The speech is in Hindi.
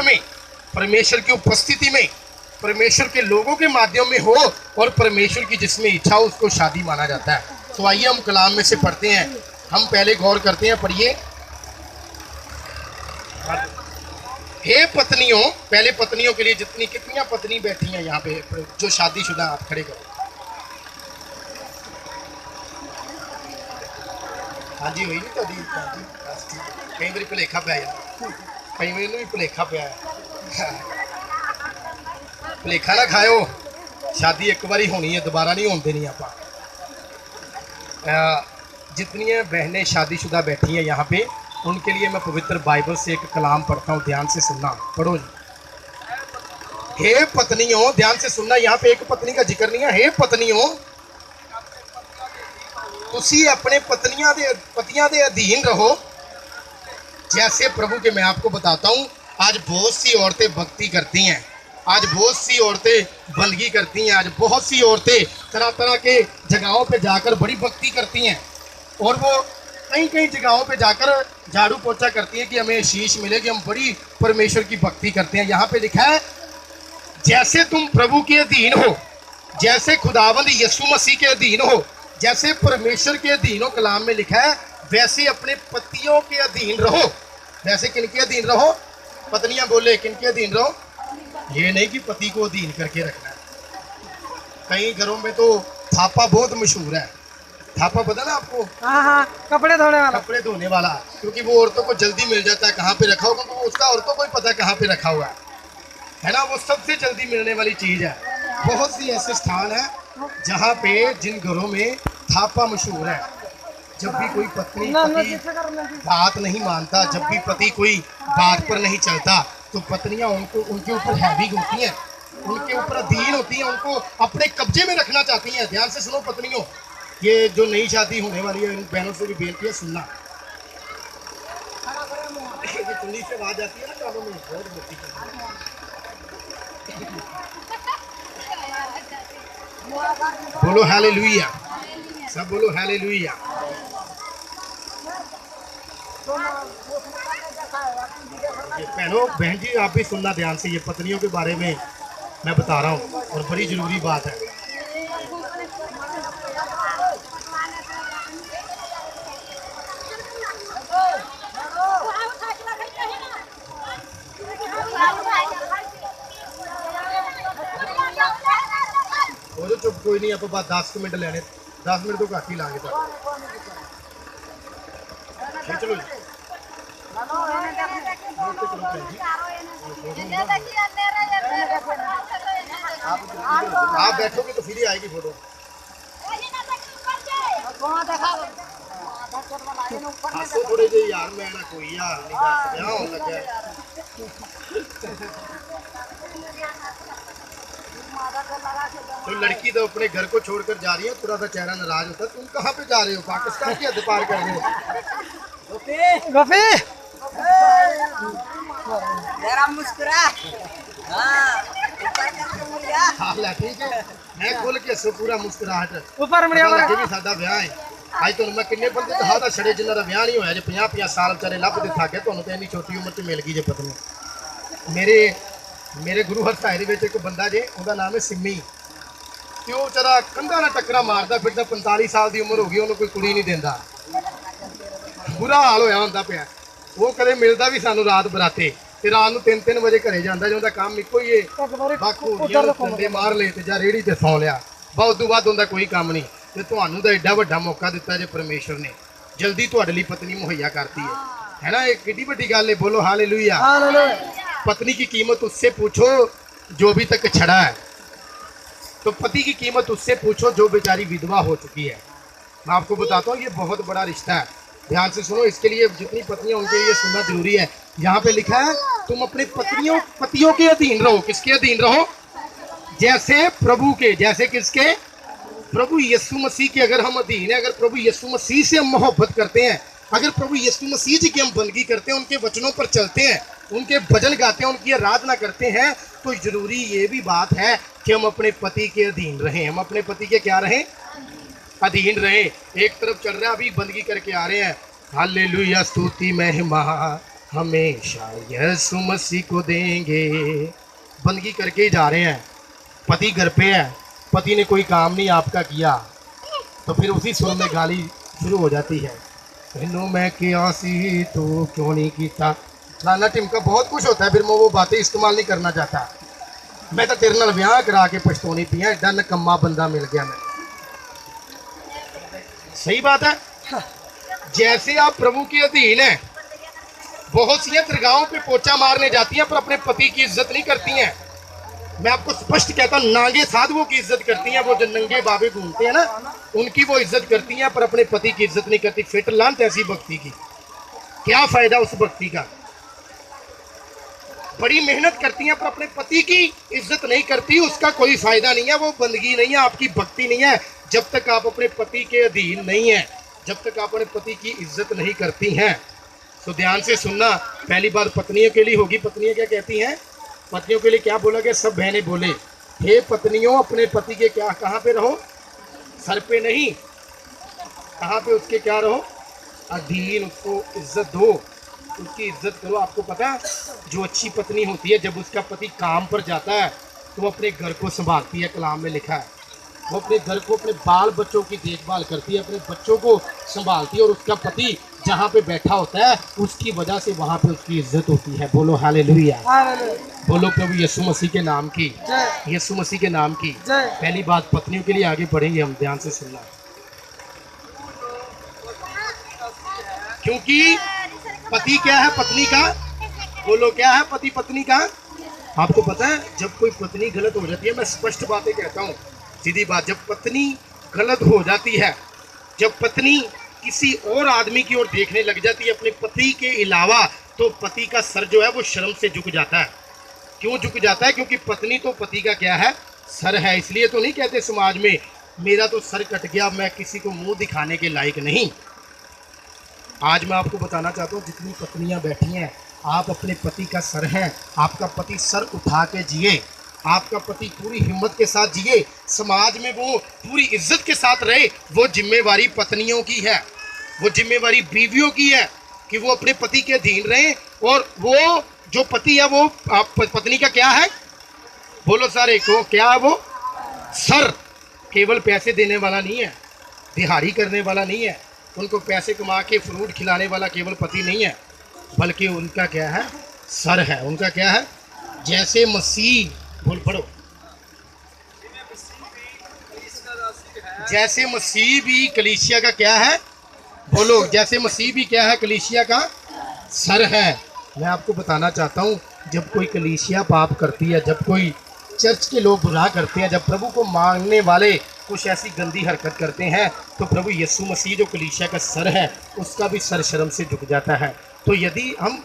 में, परमेश्वर की उपस्थिति में, परमेश्वर के लोगों के माध्यम में हो और परमेश्वर की जिसमें इच्छा हो उसको शादी माना जाता है। तो आइए हम कलाम में से पढ़ते हैं। हम पहले गौर करते हैं, पढ़िए। हे पत्नियों, पहले पत्नियों के लिए जितनी कितनी पत्नी बैठी हैं यहाँ पे जो शादीशुदा, आप खड़े करो। हाँ जी, हुई नहीं तो कई बार भुलेखा पै जाता, कई बार भी भुलेखा पिया है। भुलेखा ना खाओ, शादी एक बार होनी है, दोबारा नहीं होने देनी। आप जितनी बहनें शादीशुदा बैठी हैं यहाँ पे, उनके लिए मैं पवित्र बाइबल से एक कलाम पढ़ता हूँ, ध्यान से सुनना। पढ़ो जी। हे पत्नियों, ध्यान से सुनना, यहाँ पे एक पत्नी का जिक्र नहीं है। हे पत्नियों, तुसी अपने पतियां दे अधीन रहो जैसे प्रभु के। मैं आपको बताता हूँ, आज बहुत सी औरतें भक्ति करती हैं, आज बहुत सी औरतें बंदगी करती हैं, आज बहुत सी औरतें तरह तरह के जगहों पे जाकर बड़ी भक्ति करती हैं, और वो कई कई जगहों पे जाकर झाड़ू पोछा करती हैं कि हमें शीश मिले कि हम बड़ी परमेश्वर की भक्ति करते हैं। यहाँ पे लिखा है, जैसे तुम प्रभु के अधीन हो, जैसे खुदावंद यीशु मसीह के अधीन हो, जैसे परमेश्वर के अधीन हो, कलाम में लिखा है, वैसे अपने पतियों के अधीन रहो। वैसे किनके अधीन रहो? पत्नियां बोले किनके अधीन रहो? ये नहीं कि पति को अधीन करके रखना है। कई घरों में तो थापा बहुत मशहूर है। थापा पता ना आपको? हाँ, कपड़े धोने वाला। कपड़े धोने वाला, क्योंकि वो औरतों को जल्दी मिल जाता है कहाँ पे रखा होगा, तो उसका औरतों को ही पता है कहाँ पे रखा हुआ है ना। वो सबसे जल्दी मिलने वाली चीज है। बहुत सी ऐसे स्थान है जहाँ पे, जिन घरों में थापा मशहूर है। जब भी कोई पत्नी बात नहीं मानता, जब भी पति कोई बात पर नहीं चलता, तो पत्नियां उनके ऊपर हैवी होती हैं, उनके ऊपर अधीन होती हैं, उनको अपने कब्जे में रखना चाहती हैं। ध्यान से सुनो पत्नियों, ये जो नई शादी होने वाली है, इन बहनों से भी बेनती है, सुनना। चुन्नी से आवाज आती है ना कानों में, बहुत होती है। बोलो हालेलुया, सब बोलो हालेलुया। बहनों, बहन जी आप भी सुनना ध्यान से, ये पत्नियों के बारे में मैं बता रहा हूँ और बड़ी जरूरी बात है। और चुप, कोई नहीं, आप बात 10 मिनट लेने, 10 मिनट तो घट ही लाएंगे। चलो आप बैठोगे तो फिर ही आएगी फोटो। हंसो थोड़े जे यार, मैं ना कोई यार नहीं कर गया होने लगा। तो लड़की तो अपने घर को छोड़कर जा रही है, थोड़ा सा चेहरा नाराज होता है। तुम कहाँ पे जा रहे हो? पाकिस्तान की हद पार कर रहे हो। जरा मुस्कुरा। हाँ ठीक है, मैं खोल के सो पूरा मुस्कुराहट ऊपर भी सादा ब्याह है। आज तो मैं किन्ने बंदे तो हादा छड़े जिन्ना दा ब्याह नहीं होया जे 50-50 साल विचारे लभदे थके, तुहानू तो इन्नी छोटी उम्र च मिल गई जे पत्नी। मेरे गुरु हरसाए दे विच एक बंदा जे, उहदा नाम है सिम्मी, ते ओह बेचारा कंधा नाल टक्करा मारदा फिरदा, 45 साल की उम्र हो गई, उन्होंने कोई कुड़ी नहीं देंदा, बुरा हाल होया हुंदा पिया। वो कदे मिलदा भी सानू रात बराते, ते रात नूं 3-3 बजे घरे जांदा, जिहदा काम इक्को ही है, डंडे मार ले ते जां रेहड़ी ते सौ लिया, बस उदों बाद उहदा कोई काम नहीं। ते तुहानू तां एडा वड्डा मौका दिता जे परमेश्वर ने, जल्दी तुहाडे लई पत्नी मुहैया करती है ना। एक किड्डी वड्डी गल है, बोलो हालेलुया। पत्नी की कीमत उससे पूछो जो अभी तक छड़ा है, तो पति की कीमत उससे पूछो जो बेचारी विधवा हो चुकी है। मैं आपको बताता हूँ, ये बहुत बड़ा रिश्ता है। ध्यान से सुनो, इसके लिए जितनी पत्नियां उनके लिए सुनना जरूरी है। यहाँ पे लिखा है, तुम अपने पतियों के अधीन रहो। किसके अधीन रहो? जैसे प्रभु के। जैसे किसके? प्रभु यीशु मसीह के। अगर हम अधीन है, अगर प्रभु यीशु मसीह से हम मोहब्बत करते हैं, अगर प्रभु यीशु मसीह जी की हम बंदगी करते हैं, उनके वचनों पर चलते हैं, उनके भजन गाते हैं, उनकी आराधना करते हैं, तो जरूरी ये भी बात है कि हम अपने पति के अधीन रहें। हम अपने पति के क्या रहें? अधीन रहें। एक तरफ चल रहा है, अभी बंदगी करके आ रहे हैं, हालेलुया स्तुति महिमा हमेशा यीशु मसीह को देंगे। बंदगी करके ही जा रहे हैं, पति घर पे है, पति ने कोई काम नहीं आपका किया, तो फिर उसी सुर में गाली शुरू हो जाती है। तेनू मैं क्या सी तो क्यों नहीं कीता, फलाना टिमका, बहुत कुछ होता है। फिर मैं वो बातें इस्तेमाल नहीं करना चाहता। मैं तो तेरे नाल ब्याह करा के पछतौनी पी है, एडा नकम्मा बंदा मिल गया मैं। सही बात है। जैसे आप प्रभु के अधीन हैं, बहुत सी दरगाहों पे पोचा मारने जाती हैं पर अपने पति की इज्जत नहीं करती हैं। मैं आपको स्पष्ट कहता हूँ, नांगे साधुओं की इज्जत करती हैं, वो जो नंगे बाबे घूमते हैं ना, उनकी वो इज्जत करती हैं, पर अपने पति की इज्जत नहीं करती। फिट लांत ऐसी भक्ति की, क्या फायदा उस भक्ति का। बड़ी मेहनत करती हैं पर अपने पति की इज्जत नहीं करती, उसका कोई फायदा नहीं है। वो बंदगी नहीं है, आपकी भक्ति नहीं है। जब तक आप अपने पति के अधीन नहीं है, जब तक आप अपने पति की इज्जत नहीं करती हैं। तो ध्यान से सुनना, पहली बात पत्नियों के लिए होगी। पत्नियां क्या कहती हैं? पत्नियों के लिए क्या बोला गया? सब बहनें बोले, हे पत्नियों, अपने पति के क्या, कहाँ पे रहो? सर पे नहीं, कहाँ पे उसके क्या रहो? अधीन। उसको इज्जत दो, उसकी इज्जत करो। आपको पता है, जो अच्छी पत्नी होती है, जब उसका पति काम पर जाता है तो वो अपने घर को संभालती है। कलाम में लिखा है, वो अपने घर को, अपने बाल बच्चों की देखभाल करती है, अपने बच्चों को संभालती है। और उसका पति जहाँ पे बैठा होता है, उसकी वजह से वहाँ पे उसकी इज्जत होती है। बोलो हालेलुया, बोलो प्रभु यीशु मसीह के नाम की, यीशु मसीह के नाम की। पहली बात पत्नियों के लिए आगे बढ़ेंगे हम, ध्यान से सुनना। क्योंकि पति क्या है पत्नी का? बोलो क्या है पति पत्नी का? आपको पता है, जब कोई पत्नी गलत हो जाती है, मैं स्पष्ट बातें कहता हूँ, सीधी बात, जब पत्नी गलत हो जाती है, जब पत्नी किसी और आदमी की ओर देखने लग जाती है अपने पति के अलावा, तो पति का सर जो है वो शर्म से झुक जाता है। क्यों झुक जाता है? क्योंकि पत्नी तो पति का क्या है? सर है। इसलिए तो नहीं कहते समाज में, मेरा तो सर कट गया, मैं किसी को मुंह दिखाने के लायक नहीं। आज मैं आपको बताना चाहता हूँ, जितनी पत्नियां बैठी हैं, आप अपने पति का सर हैं। आपका पति सर उठा के जिए, आपका पति पूरी हिम्मत के साथ जिए, समाज में वो पूरी इज्जत के साथ रहे। वो जिम्मेवारी पत्नियों की है, वो जिम्मेवारी बीवियों की है कि वो अपने पति के अधीन रहें। और वो जो पति है, वो पत्नी का क्या है? बोलो सारे को, क्या है वो? सर। केवल पैसे देने वाला नहीं है, दिहाड़ी करने वाला नहीं है, उनको पैसे कमा के फ्रूट खिलाने वाला केवल पति नहीं है, बल्कि उनका क्या है? सर है। उनका क्या है? जैसे मसीह, बोल पढ़ो, जैसे मसीह भी कलीसिया का क्या है? बोलो, जैसे मसीह भी क्या है? कलीसिया का सर है। मैं आपको बताना चाहता हूँ, जब कोई कलीसिया पाप करती है, जब कोई चर्च के लोग बुरा करते हैं, जब प्रभु को मांगने वाले कुछ ऐसी गंदी हरकत करते हैं, तो प्रभु यीशु मसीह जो कलीसिया का सर है, उसका भी सर शर्म से झुक जाता है। तो यदि हम